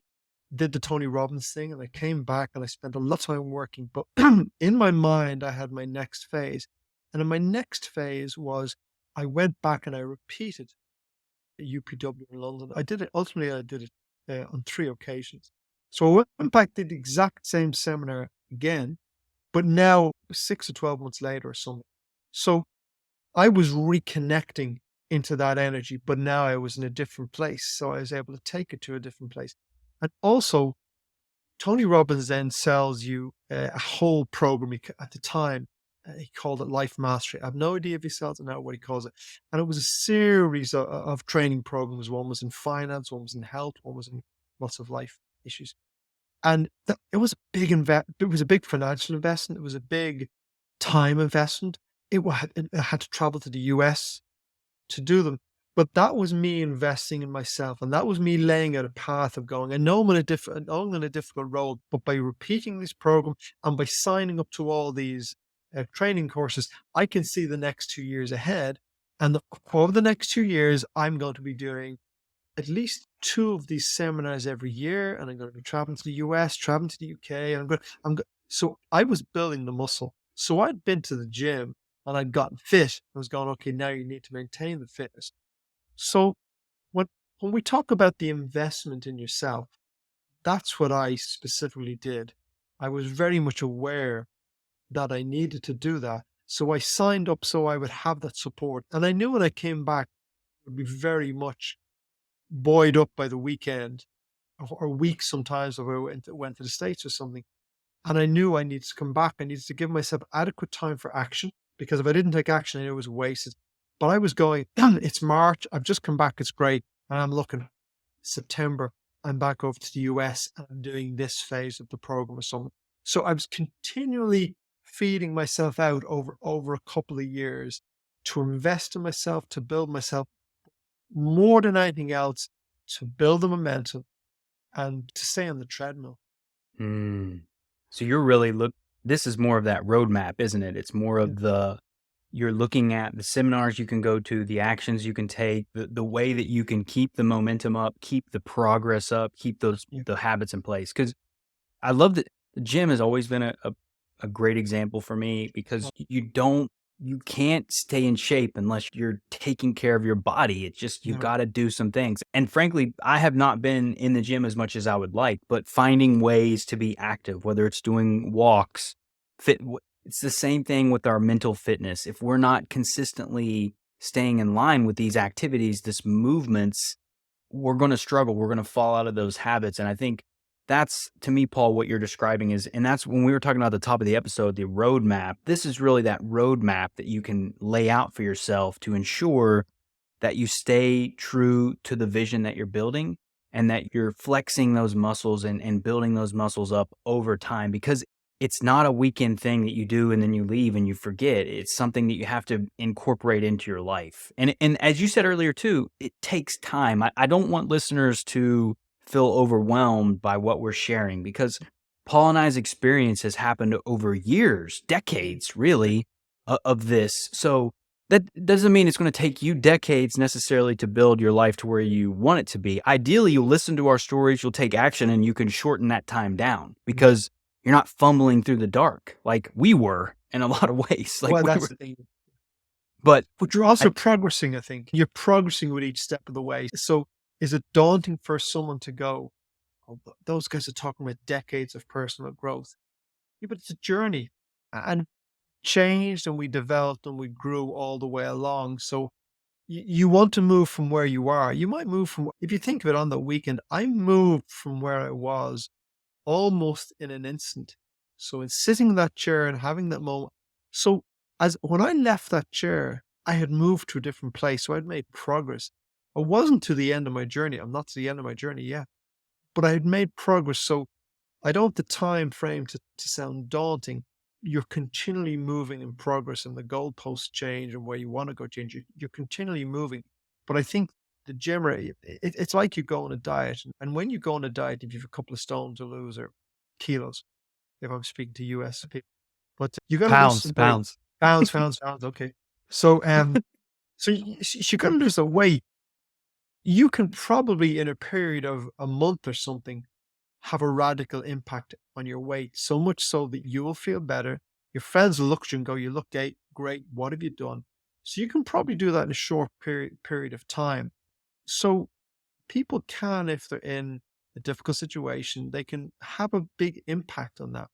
did the Tony Robbins thing and I came back and I spent a lot of time working, but in my mind, I had my next phase. And in my next phase was I went back and I repeated UPW in London. Ultimately, I did it on 3 occasions. So I went back, did the exact same seminar again, but now 6 or 12 months later or something. So I was reconnecting into that energy, but now I was in a different place. So I was able to take it to a different place. And also, Tony Robbins then sells you a whole program. At the time, he called it Life Mastery. I have no idea if he sells it now, what he calls it. And it was a series of training programs. One was in finance, one was in health, one was in lots of life issues. And it was a big it was a big financial investment. It was a big time investment. It had to travel to the US to do them. But that was me investing in myself, and that was me laying out a path of going. I know I'm on a difficult road, but by repeating this program and by signing up to all these training courses, I can see the next 2 years ahead. And over the next 2 years, I'm going to be doing at least two of these seminars every year, and I'm going to be traveling to the US, traveling to the UK, and so I was building the muscle. So I'd been to the gym and I'd gotten fit. I was going, okay, now you need to maintain the fitness. So when we talk about the investment in yourself, that's what I specifically did. I was very much aware that I needed to do that. So I signed up so I would have that support. And I knew when I came back, I would be very much buoyed up by the weekend or weeks sometimes if I went to the States or something. And I knew I needed to come back. I needed to give myself adequate time for action, because if I didn't take action, I knew it was wasted. But I was going, it's March. I've just come back. It's great. And I'm looking, September, I'm back over to the US and I'm doing this phase of the program or something. So I was continually feeding myself out over a couple of years to invest in myself, to build myself, more than anything else, to build the momentum and to stay on the treadmill. Mm. So you're really this is more of that roadmap, isn't it? It's more Yeah. of you're looking at the seminars you can go to, the actions you can take, the way that you can keep the momentum up, keep the progress up, keep Yeah. the habits in place. Because I love that the gym has always been a great example for me, because you can't stay in shape unless you're taking care of your body. It's just, you No. got to do some things. And frankly, I have not been in the gym as much as I would like, but finding ways to be active, whether it's doing walks, it's the same thing with our mental fitness. If we're not consistently staying in line with these activities, this movements, we're going to struggle. We're going to fall out of those habits. And I think that's, to me, Paul, what you're describing is, and that's when we were talking about at the top of the episode, the roadmap. This is really that roadmap that you can lay out for yourself to ensure that you stay true to the vision that you're building, and that you're flexing those muscles and building those muscles up over time, because it's not a weekend thing that you do and then you leave and you forget. It's something that you have to incorporate into your life. And as you said earlier too, it takes time. I don't want listeners to feel overwhelmed by what we're sharing, because Paul and I's experience has happened over years, decades, really, of this. So that doesn't mean it's going to take you decades necessarily to build your life to where you want it to be. Ideally, you'll listen to our stories, you'll take action, and you can shorten that time down, because you're not fumbling through the dark like we were in a lot of ways. Like, Well, that's the thing. but you're also progressing, I think. You're progressing with each step of the way. So is it daunting for someone to go, oh, those guys are talking about decades of personal growth? Yeah, but it's a journey, and changed, and we developed and we grew all the way along. So you want to move from where you are. You might move from, if you think of it, on the weekend, I moved from where I was almost in an instant. So in sitting in that chair and having that moment. So as when I left that chair, I had moved to a different place. So I'd made progress. I wasn't to the end of my journey. I'm not to the end of my journey yet, but I had made progress. So I don't want the time frame to sound daunting. You're continually moving in progress, and the goalposts change and where you want to go change. You're continually moving. But I think the gym, it's like you go on a diet. And when you go on a diet, if you have a couple of stones to lose, or kilos, if I'm speaking to US people, but you got to lose some weight. Pounds. Okay. So, so you got to lose the weight. You can probably, in a period of a month or something, have a radical impact on your weight, so much so that you will feel better. Your friends will look at you and go, you look great. What have you done? So you can probably do that in a short period of time. So people can, if they're in a difficult situation, they can have a big impact on that.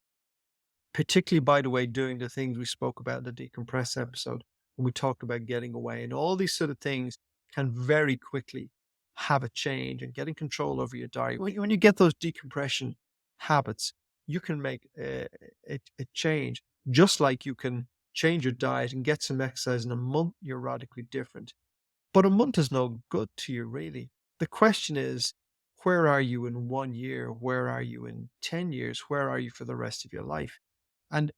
Particularly, by the way, doing the things we spoke about in the decompress episode. and we talked about getting away, and all these sort of things can very quickly have a change and getting control over your diet. When you get those decompression habits, you can make a change, just like you can change your diet and get some exercise in a month. You're radically different. But a month is no good to you, really. The question is, where are you in 1 year? Where are you in 10 years? Where are you for the rest of your life? And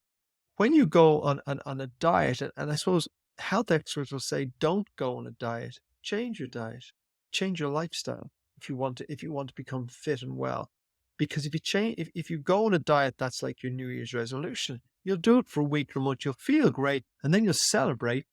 when you go on a diet, and I suppose health experts will say, don't go on a diet, change your diet, change your lifestyle if you want to become fit and well. Because if you go on a diet that's like your New Year's resolution, you'll do it for a week or a month, you'll feel great, and then you'll celebrate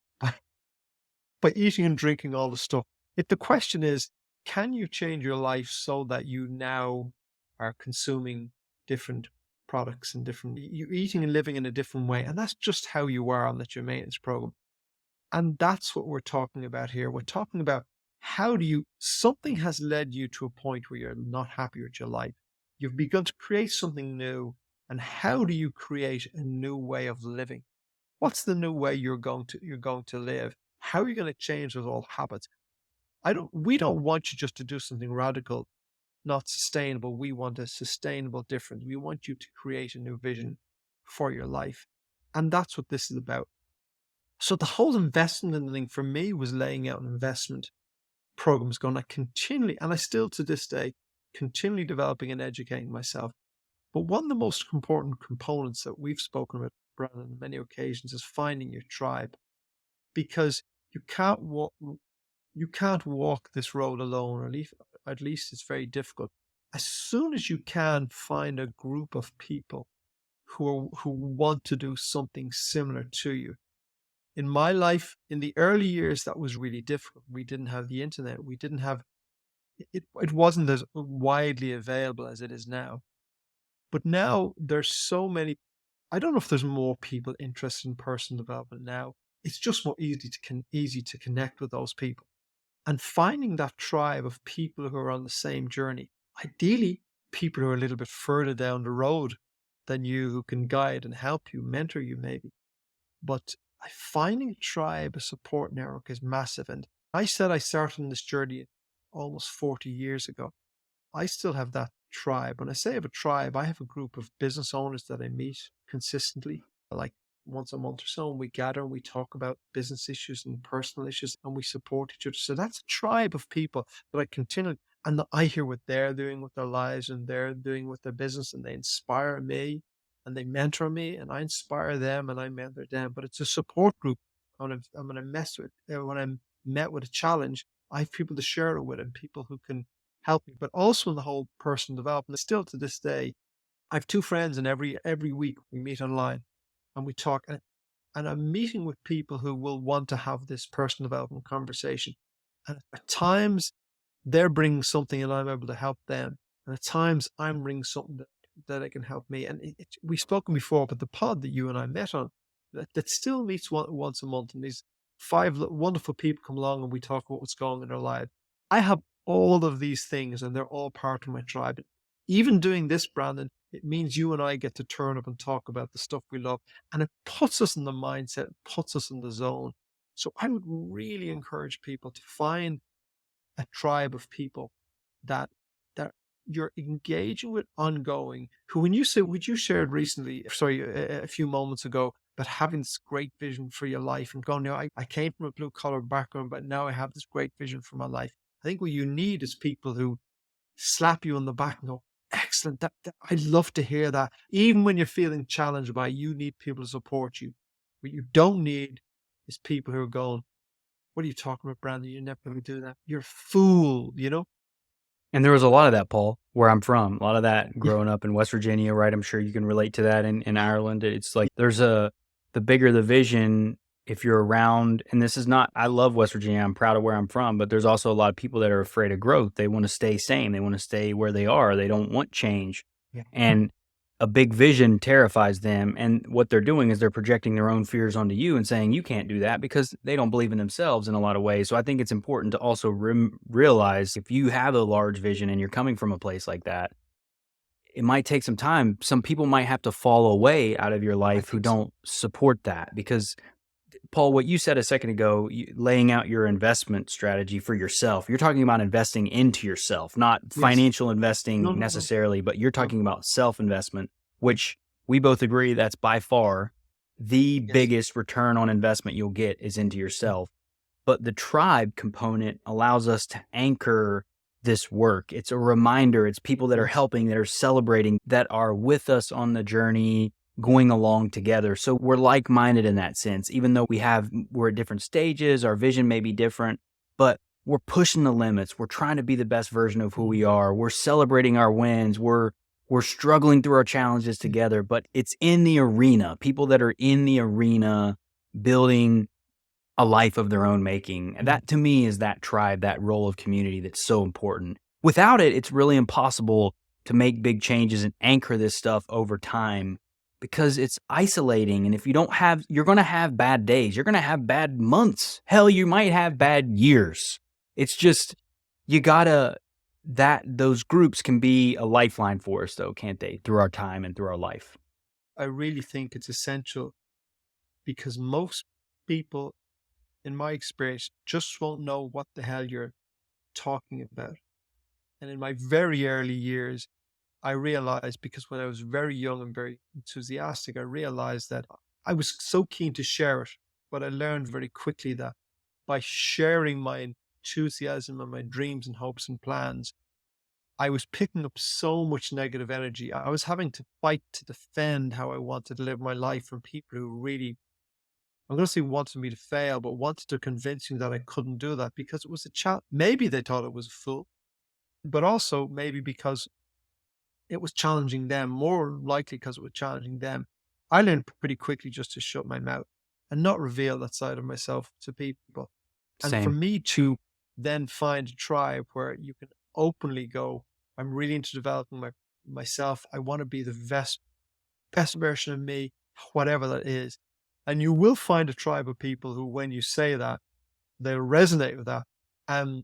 by eating and drinking all the stuff. If the question is, can you change your life so that you now are consuming different products and you're eating and living in a different way? And that's just how you are on that your maintenance program. And that's what we're talking about here. We're talking about something has led you to a point where you're not happy with your life. You've begun to create something new. And how do you create a new way of living? What's the new way you're going to live? How are you going to change those old habits? We don't want you just to do something radical, not sustainable. We want a sustainable difference. We want you to create a new vision for your life. And that's what this is about. So the whole investment thing for me was laying out an investment programs going to continually, and I still to this day, continually developing and educating myself. But one of the most important components that we've spoken about, Brandon, on many occasions is finding your tribe. Because you can't walk this road alone, or at least it's very difficult. As soon as you can find a group of people who want to do something similar to you. In my life, in the early years, that was really difficult. We didn't have the internet. We didn't have it. It wasn't as widely available as it is now. But now there's so many. I don't know if there's more people interested in personal development now. It's just more easy to connect with those people. And finding that tribe of people who are on the same journey, ideally people who are a little bit further down the road than you, who can guide and help you, mentor you maybe. But finding a tribe, a support network is massive. And I said I started on this journey almost 40 years ago. I still have that tribe. When I say I have a tribe, I have a group of business owners that I meet consistently, like once a month or so, and we gather and we talk about business issues and personal issues, and we support each other. So that's a tribe of people that I continue, and I hear what they're doing with their lives and they're doing with their business, and they inspire me and they mentor me, and I inspire them and I mentor them. But it's a support group. When I'm met with a challenge, I have people to share it with and people who can help me. But also in the whole personal development, still to this day, I have two friends, and every week we meet online and we talk. And I'm meeting with people who will want to have this personal development conversation. And at times they're bringing something and I'm able to help them. And at times I'm bringing something that it can help me. And we've spoken before, but the pod that you and I met on, that still meets once a month, and these 5 wonderful people come along and we talk about what's going on in their life. I have all of these things, and they're all part of my tribe. Even doing this, Brandon, it means you and I get to turn up and talk about the stuff we love, and it puts us in the mindset, it puts us in the zone. So I would really encourage people to find a tribe of people that you're engaging with ongoing, who, when you say, would you shared recently, a few moments ago, about having this great vision for your life and going, I came from a blue collar background, but now I have this great vision for my life. I think what you need is people who slap you on the back and go, excellent. I'd love to hear that. Even when you're feeling challenged by it, you need people to support you. What you don't need is people who are going, what are you talking about, Brandon? You're never going to do that. You're a fool, And there was a lot of that, Paul, where I'm from. A lot of that growing up in West Virginia, right? I'm sure you can relate to that in Ireland. It's like the bigger the vision, if you're around, and this is not, I love West Virginia. I'm proud of where I'm from, but there's also a lot of people that are afraid of growth. They want to stay same. They want to stay where they are. They don't want change. Yeah. And a big vision terrifies them. And what they're doing is they're projecting their own fears onto you and saying you can't do that because they don't believe in themselves in a lot of ways. So I think it's important to also realize if you have a large vision and you're coming from a place like that, it might take some time. Some people might have to fall away out of your life who don't support that, because Paul, what you said a second ago, laying out your investment strategy for yourself, you're talking about investing into yourself, not Yes. financial No, investing no, no, necessarily, but you're no. talking about self-investment, which we both agree that's by far the Yes. biggest return on investment you'll get is into yourself. But the tribe component allows us to anchor this work. It's a reminder. It's people that are Yes. helping, that are celebrating, that are with us on the journey, going along together. So we're like-minded in that sense, even though we're at different stages, our vision may be different, but we're pushing the limits. We're trying to be the best version of who we are. We're celebrating our wins. We're struggling through our challenges together, but it's in the arena, people that are in the arena building a life of their own making. And that to me is that tribe, that role of community that's so important. Without it, it's really impossible to make big changes and anchor this stuff over time because it's isolating. And if you don't have, you're going to have bad days. You're going to have bad months. Hell, you might have bad years. It's just, you gotta, those groups can be a lifeline for us though, can't they? Through our time and through our life. I really think it's essential because most people, in my experience, just won't know what the hell you're talking about. And in my very early years, I realized, because when I was very young and very enthusiastic, I realized that I was so keen to share it. But I learned very quickly that by sharing my enthusiasm and my dreams and hopes and plans, I was picking up so much negative energy. I was having to fight to defend how I wanted to live my life from people who really, I'm going to say wanted me to fail, but wanted to convince me that I couldn't do that because it was a challenge. Maybe they thought it was a fool, but also maybe because it was challenging them, more likely because it was challenging them. I learned pretty quickly just to shut my mouth and not reveal that side of myself to people. And for Same. me to then find a tribe where you can openly go, I'm really into developing myself. I want to be the best version of me, whatever that is. And you will find a tribe of people who, when you say that, they'll resonate with that. And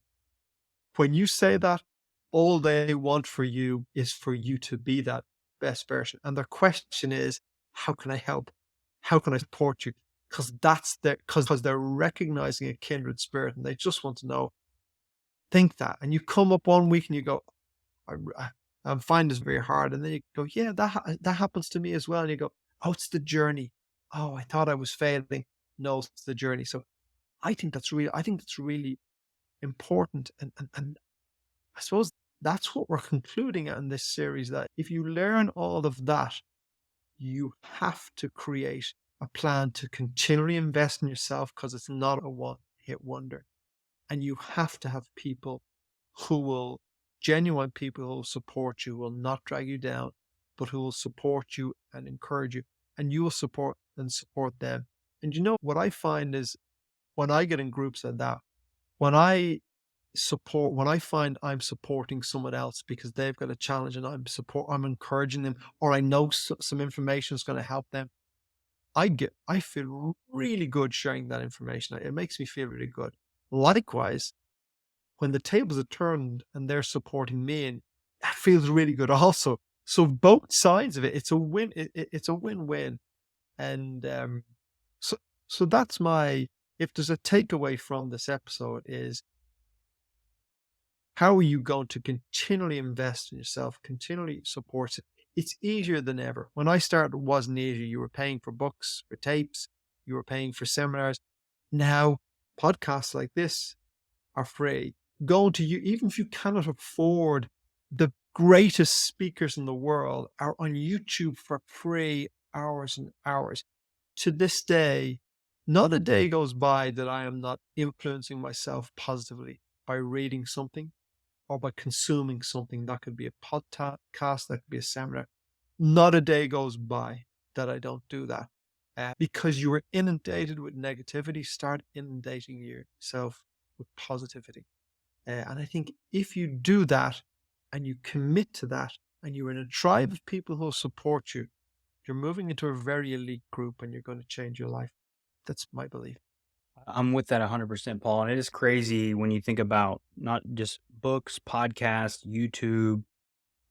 when you say that, all they want for you is for you to be that best version. And their question is, how can I help? How can I support you? Because because they're recognizing a kindred spirit and they just want to know, think that. And you come up one week and you go, I find this very hard. And then you go, yeah, that happens to me as well. And you go, oh, it's the journey. Oh, I thought I was failing. No, it's the journey. So I think that's really important. And I suppose that's what we're concluding in this series, that if you learn all of that, you have to create a plan to continually invest in yourself because it's not a one-hit wonder. And you have to have people genuine people who will support you, will not drag you down, but who will support you and encourage you. And you will support them. And you know what I find is when I get in groups like that, when I find I'm supporting someone else because they've got a challenge and I'm encouraging them, or I know some information is going to help them, I feel really good sharing that information. It makes me feel really good. Likewise, when the tables are turned and they're supporting me, and that feels really good also. So both sides of it, it's a win. It's a win-win. And so that's if there's a takeaway from this episode is, how are you going to continually invest in yourself, continually support it? It's easier than ever. When I started, it wasn't easy. You were paying for books, for tapes, you were paying for seminars. Now, podcasts like this are free. Going to you, even if you cannot afford the greatest speakers in the world, are on YouTube for free, hours and hours. To this day, not a day goes by that I am not influencing myself positively by reading something or by consuming something. That could be a podcast, that could be a seminar. Not a day goes by that I don't do that. Because you are inundated with negativity, start inundating yourself with positivity. And I think if you do that and you commit to that and you're in a tribe of people who will support you, you're moving into a very elite group and you're going to change your life. That's my belief. I'm with that 100%, Paul. And it is crazy when you think about not just books, podcasts, YouTube,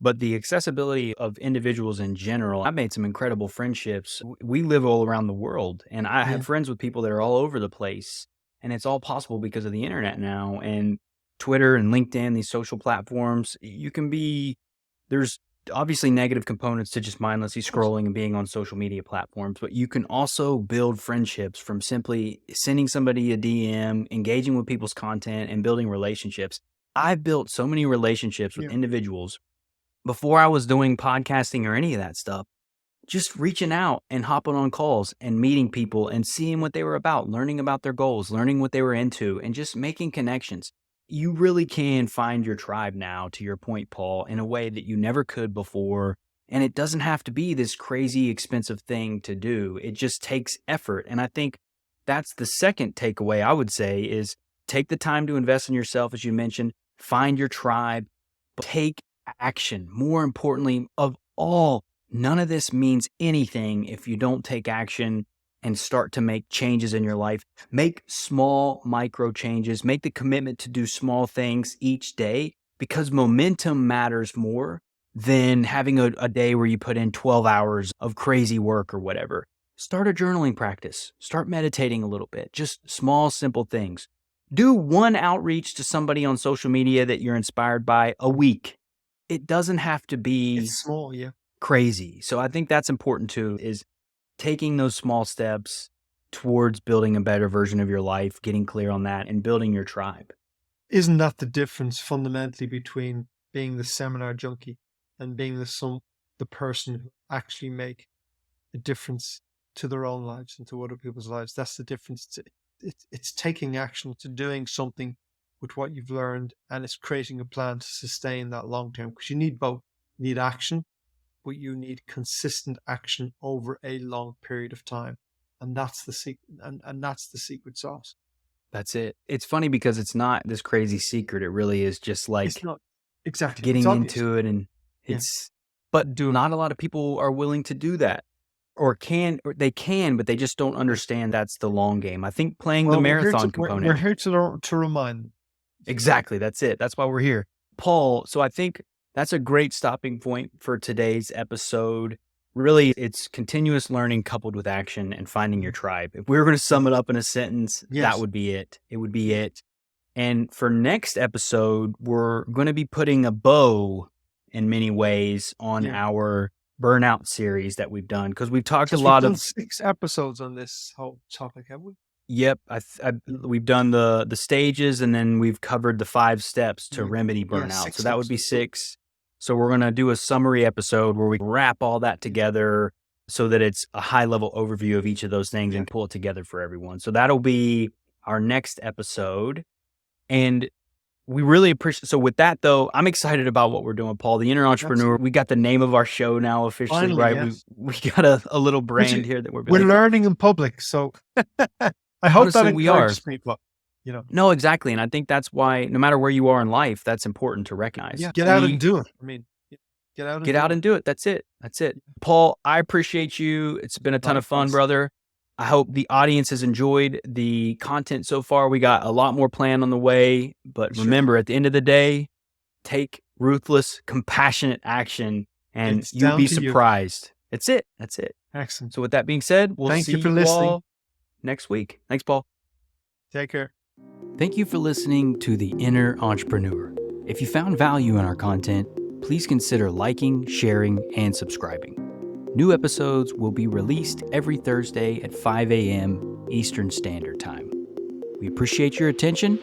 but the accessibility of individuals in general, I've made some incredible friendships. We live all around the world, and I Yeah. have friends with people that are all over the place, and it's all possible because of the internet now and Twitter and LinkedIn, these social platforms. You can be, there's obviously negative components to just mindlessly scrolling and being on social media platforms, but you can also build friendships from simply sending somebody a DM, engaging with people's content, and building relationships. I've built so many relationships with Yeah. individuals before I was doing podcasting or any of that stuff, just reaching out and hopping on calls and meeting people and seeing what they were about, learning about their goals, learning what they were into, and just making connections. You really can find your tribe now, to your point, Paul, in a way that you never could before. And it doesn't have to be this crazy expensive thing to do. It just takes effort. And I think that's the second takeaway I would say is take the time to invest in yourself, as you mentioned, find your tribe, but take action. More importantly of all, none of this means anything if you don't take action and start to make changes in your life. Make small micro changes, make the commitment to do small things each day, because momentum matters more than having a day where you put in 12 hours of crazy work or whatever. Start a journaling practice, start meditating a little bit, just small, simple things. Do one outreach to somebody on social media that you're inspired by a week. It doesn't have to be It's small, yeah. crazy. So I think that's important too, is taking those small steps towards building a better version of your life, getting clear on that, and building your tribe. Isn't that the difference fundamentally between being the seminar junkie and being the person who actually make a difference to their own lives and to other people's lives? That's the difference. It's taking action, to doing something with what you've learned, and it's creating a plan to sustain that long term, because you need both. You need action, but you need consistent action over a long period of time. And that's the secret, and that's the secret sauce. That's it. It's funny because it's not this crazy secret. It really is just It's like not exactly it's getting obvious. into it, and Yeah. but not a lot of people are willing to do that, or they can, but they just don't understand that's the long game. I think playing the Well, marathon we're component. here to remind them. Exactly. That's it. That's why we're here. Paul, so I think that's a great stopping point for today's episode. Really, it's continuous learning coupled with action and finding your tribe. If we were going to sum it up in a sentence, Yes. that would be it. It would be it. And for next episode, we're going to be putting a bow in many ways on our Burnout series that we've done, because we've talked a lot We've done of 6 episodes on this whole topic, have we? Yep, we've done the stages, and then we've covered the 5 steps to remedy burnout. 6 So that would be steps. 6. So we're going to do a summary episode where we wrap all that together so that it's a high level overview of each of those things and pull it together for everyone. So that'll be our next episode. And we really appreciate. So with that though, I'm excited about what we're doing, Paul. The Inner Entrepreneur. We got the name of our show now officially, Finally, right? yes. We got a little brand here that we're We're building. learning in public, so I hope Honestly, that we encourages people. No, exactly. And I think that's why no matter where you are in life, that's important to recognize. Yeah, get out and do it. I mean, get out and do it. That's it. That's it. Paul, I appreciate you. It's been a ton of fun, brother. I hope the audience has enjoyed the content so far. We got a lot more planned on the way, but remember, at the end of the day, take ruthless, compassionate action, and you'll be surprised. That's it. That's it. Excellent. So with that being said, we'll see you all next week. Thanks, Paul. Take care. Thank you for listening to The Inner Entrepreneur. If you found value in our content, please consider liking, sharing, and subscribing. New episodes will be released every Thursday at 5 a.m. Eastern Standard Time. We appreciate your attention,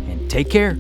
and take care.